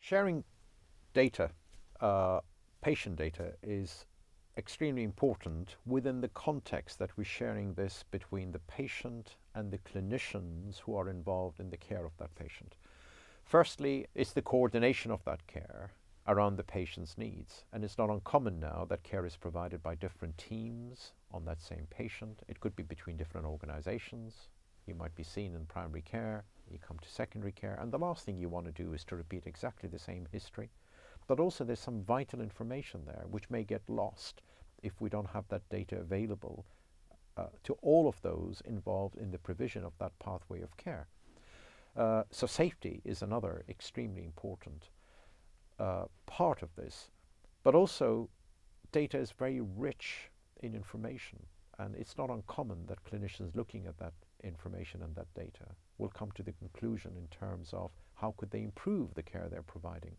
Sharing data, patient data, is extremely important within the context that we're sharing this between the patient and the clinicians who are involved in the care of that patient. Firstly, it's the coordination of that care around the patient's needs. And it's not uncommon now that care is provided by different teams on that same patient. It could be between different organizations. You might be seen in primary care, you come to secondary care, and the last thing you want to do is to repeat exactly the same history. But also there's some vital information there which may get lost if we don't have that data available to all of those involved in the provision of that pathway of care. So safety is another extremely important part of this, but also data is very rich in information, and it's not uncommon that clinicians looking at that information and that data will come to the conclusion in terms of how could they improve the care they're providing.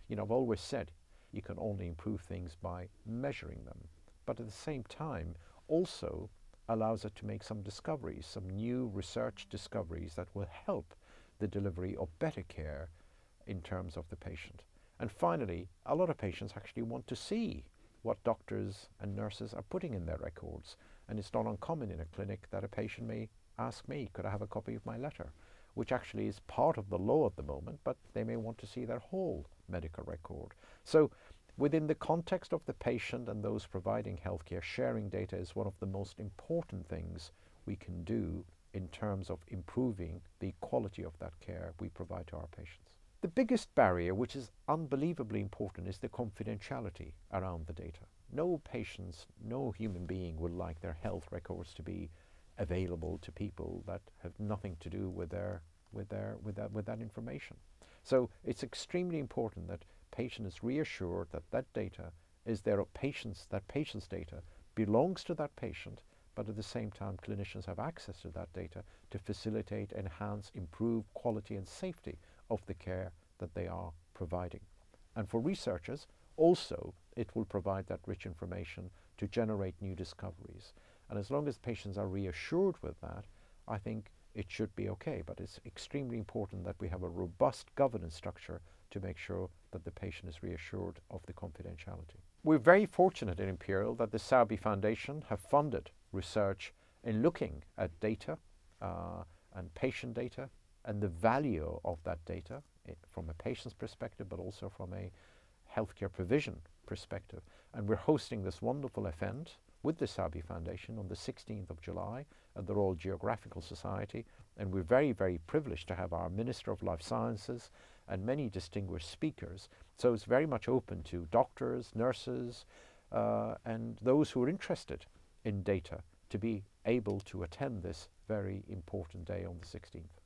You know, I've always said you can only improve things by measuring them, but at the same time also allows us to make some discoveries, some new research discoveries that will help the delivery of better care in terms of the patient. And finally, a lot of patients actually want to see what doctors and nurses are putting in their records. And it's not uncommon in a clinic that a patient may ask me, could I have a copy of my letter? Which actually is part of the law at the moment, but they may want to see their whole medical record. So within the context of the patient and those providing healthcare, sharing data is one of the most important things we can do in terms of improving the quality of that care we provide to our patients. The biggest barrier, which is unbelievably important, is the confidentiality around the data. No patients, no human being would like their health records to be available to people that have nothing to do with that information. So it's extremely important that patient is reassured that that data is their patient's data belongs to that patient, but at the same time clinicians have access to that data to facilitate, enhance, improve quality and safety of the care that they are providing. And for researchers also it will provide that rich information to generate new discoveries. And as long as patients are reassured with that, I think it should be okay. But it's extremely important that we have a robust governance structure to make sure that the patient is reassured of the confidentiality. We're very fortunate in Imperial that the Sowerby Foundation have funded research in looking at data and patient data and the value of that data from a patient's perspective, but also from a healthcare provision perspective. And we're hosting this wonderful event with the Sowerby Foundation on the 16th of July at the Royal Geographical Society, and we're very, very privileged to have our Minister of Life Sciences and many distinguished speakers. So it's very much open to doctors, nurses, and those who are interested in data to be able to attend this very important day on the 16th.